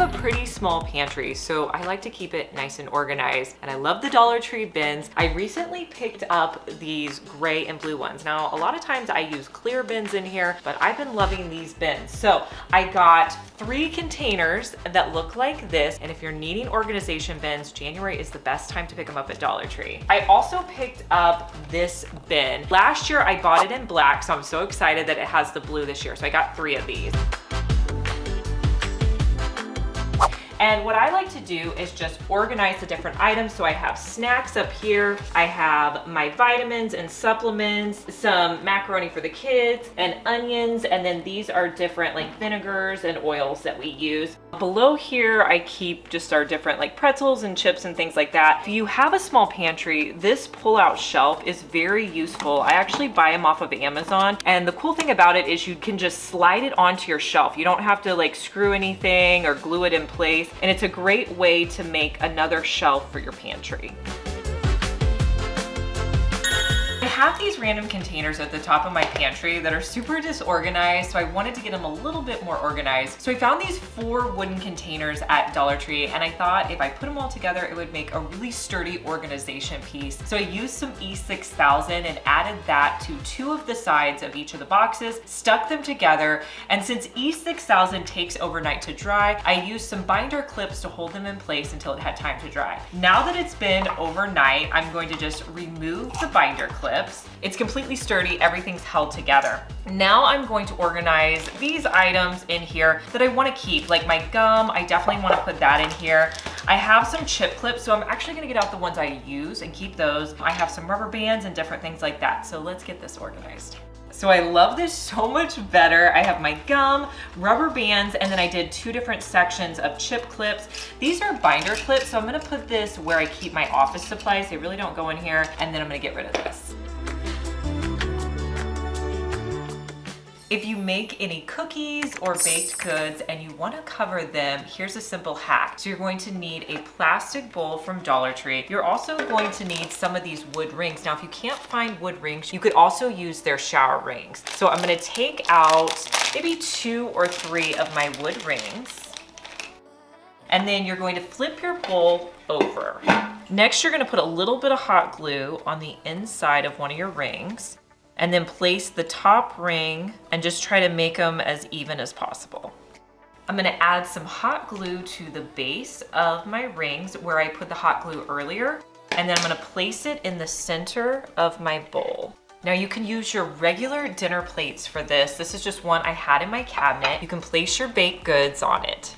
have a pretty small pantry, so I like to keep it nice and organized, and I love the Dollar Tree bins. I recently picked up these gray and blue ones. Now, a lot of times I use clear bins in here, but I've been loving these bins. So I got 3 containers that look like this, and if you're needing organization bins, January is the best time to pick them up at Dollar Tree. I also picked up this bin. Last year I bought it in black, so I'm so excited that it has the blue this year. So I got 3 of these. And what I like to do is just organize the different items. So I have snacks up here. I have my vitamins and supplements, some macaroni for the kids and onions. And then these are different like vinegars and oils that we use. Below here, I keep just our different like pretzels and chips and things like that. If you have a small pantry, this pull-out shelf is very useful. I actually buy them off of Amazon. And the cool thing about it is you can just slide it onto your shelf. You don't have to like screw anything or glue it in place. And it's a great way to make another shelf for your pantry. I have these random containers at the top of my pantry that are super disorganized, so I wanted to get them a little bit more organized. So I found these 4 wooden containers at Dollar Tree, and I thought if I put them all together, it would make a really sturdy organization piece. So I used some E6000 and added that to 2 of the sides of each of the boxes, stuck them together, and since E6000 takes overnight to dry, I used some binder clips to hold them in place until it had time to dry. Now that it's been overnight, I'm going to just remove the binder clips. It's completely sturdy, everything's held together. Now I'm going to organize these items in here that I want to keep, like my gum. I definitely want to put that in here. I have some chip clips, so I'm actually going to get out the ones I use and keep those. I have some rubber bands and different things like that. So let's get this organized. So I love this so much better. I have my gum, rubber bands, and then I did 2 different sections of chip clips. These are binder clips, so I'm gonna put this where I keep my office supplies. They really don't go in here, and then I'm gonna get rid of this. If you make any cookies or baked goods and you want to cover them, here's a simple hack. So you're going to need a plastic bowl from Dollar Tree. You're also going to need some of these wood rings. Now, if you can't find wood rings, you could also use their shower rings. So I'm going to take out maybe 2 or 3 of my wood rings. And then you're going to flip your bowl over. Next, you're going to put a little bit of hot glue on the inside of one of your rings. And then place the top ring and just try to make them as even as possible. I'm gonna add some hot glue to the base of my rings where I put the hot glue earlier, and then I'm gonna place it in the center of my bowl. Now you can use your regular dinner plates for this. This is just one I had in my cabinet. You can place your baked goods on it.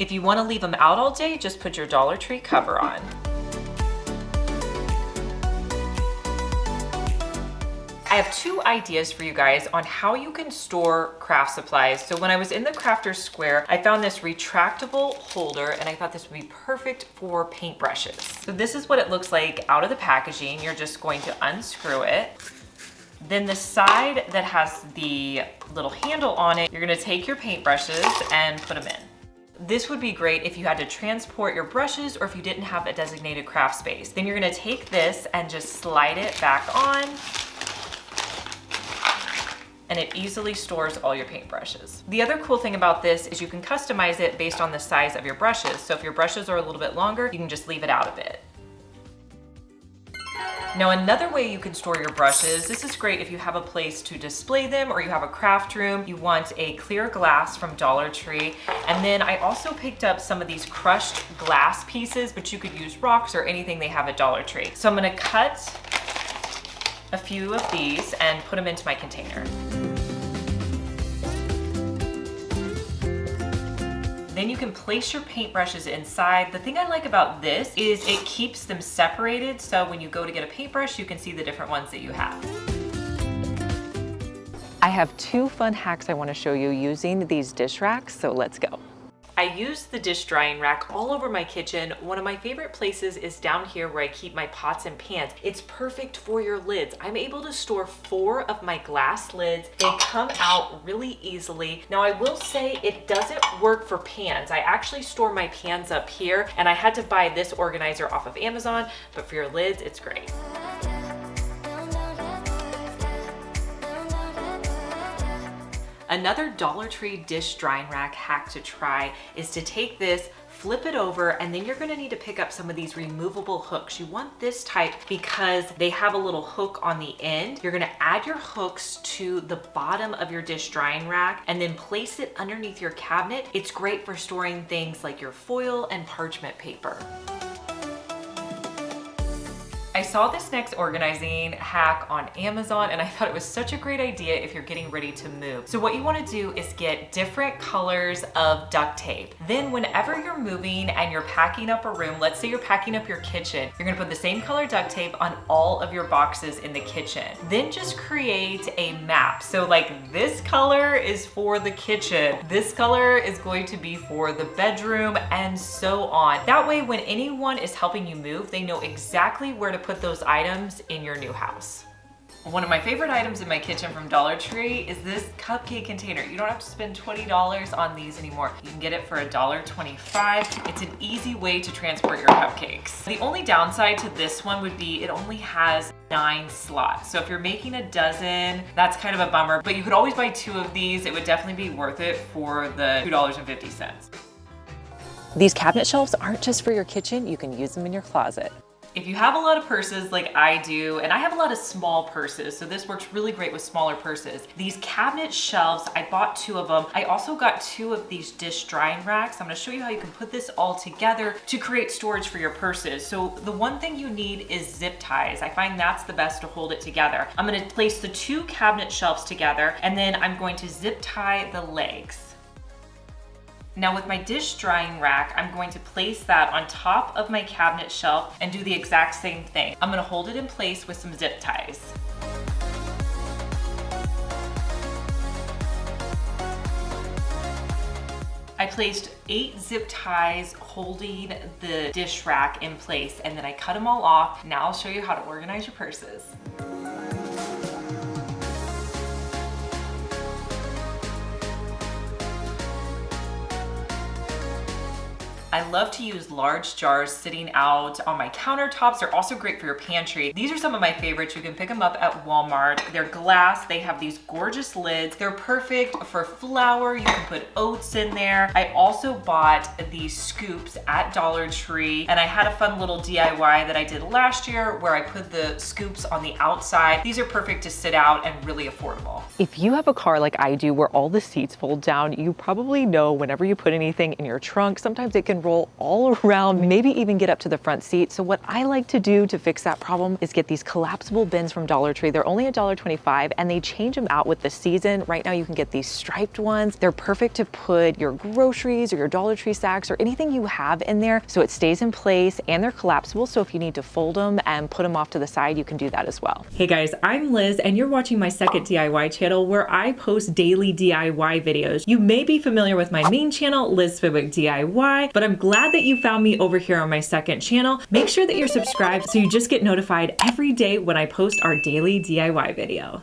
If you wanna leave them out all day, just put your Dollar Tree cover on. I have 2 ideas for you guys on how you can store craft supplies. So when I was in the Crafter's Square, I found this retractable holder and I thought this would be perfect for paintbrushes. So this is what it looks like out of the packaging. You're just going to unscrew it. Then the side that has the little handle on it, you're gonna take your paintbrushes and put them in. This would be great if you had to transport your brushes or if you didn't have a designated craft space. Then you're gonna take this and just slide it back on, and it easily stores all your paintbrushes. The other cool thing about this is you can customize it based on the size of your brushes. So if your brushes are a little bit longer, you can just leave it out a bit. Now another way you can store your brushes, this is great if you have a place to display them or you have a craft room, you want a clear glass from Dollar Tree. And then I also picked up some of these crushed glass pieces, but you could use rocks or anything they have at Dollar Tree. So I'm gonna cut a few of these and put them into my container. Then you can place your paintbrushes inside. The thing I like about this is it keeps them separated, so when you go to get a paintbrush, you can see the different ones that you have. I have 2 fun hacks I want to show you using these dish racks, so let's go. I use the dish drying rack all over my kitchen. One of my favorite places is down here where I keep my pots and pans. It's perfect for your lids. I'm able to store 4 of my glass lids. They come out really easily. Now I will say it doesn't work for pans. I actually store my pans up here and I had to buy this organizer off of Amazon, but for your lids, it's great. Another Dollar Tree dish drying rack hack to try is to take this, flip it over, and then you're gonna need to pick up some of these removable hooks. You want this type because they have a little hook on the end. You're gonna add your hooks to the bottom of your dish drying rack and then place it underneath your cabinet. It's great for storing things like your foil and parchment paper. I saw this next organizing hack on Amazon and I thought it was such a great idea if you're getting ready to move. So what you want to do is get different colors of duct tape. Then whenever you're moving and you're packing up a room, let's say you're packing up your kitchen, you're gonna put the same color duct tape on all of your boxes in the kitchen. Then just create a map. So like this color is for the kitchen, this color is going to be for the bedroom, and so on. That way when anyone is helping you move, they know exactly where to put those items in your new house. One of my favorite items in my kitchen from Dollar Tree is this cupcake container. You don't have to spend $20 on these anymore. You can get it for $1.25. It's an easy way to transport your cupcakes. The only downside to this one would be it only has 9 slots. So if you're making a dozen, that's kind of a bummer, but you could always buy 2 of these. It would definitely be worth it for the $2.50. These cabinet shelves aren't just for your kitchen, you can use them in your closet. If you have a lot of purses like I do, and I have a lot of small purses, so this works really great with smaller purses. These cabinet shelves, I bought 2 of them. I also got 2 of these dish drying racks. I'm gonna show you how you can put this all together to create storage for your purses. So the one thing you need is zip ties. I find that's the best to hold it together. I'm gonna place the 2 cabinet shelves together, and then I'm going to zip tie the legs. Now with my dish drying rack, I'm going to place that on top of my cabinet shelf and do the exact same thing. I'm gonna hold it in place with some zip ties. I placed 8 zip ties holding the dish rack in place, and then I cut them all off. Now I'll show you how to organize your purses. I love to use large jars sitting out on my countertops. They're also great for your pantry. These are some of my favorites. You can pick them up at Walmart. They're glass. They have these gorgeous lids. They're perfect for flour. You can put oats in there. I also bought these scoops at Dollar Tree, and I had a fun little DIY that I did last year where I put the scoops on the outside. These are perfect to sit out and really affordable. If you have a car like I do where all the seats fold down, you probably know whenever you put anything in your trunk, sometimes it can roll all around, maybe even get up to the front seat. So what I like to do to fix that problem is get these collapsible bins from Dollar Tree. They're only $1.25 and they change them out with the season. Right now you can get these striped ones. They're perfect to put your groceries or your Dollar Tree sacks or anything you have in there so it stays in place, and they're collapsible. So if you need to fold them and put them off to the side, you can do that as well. Hey guys, I'm Liz and you're watching my second DIY channel where I post daily DIY videos. You may be familiar with my main channel, Liz Fenwick DIY, but I'm glad that you found me over here on my second channel. Make sure that you're subscribed so you just get notified every day when I post our daily DIY video.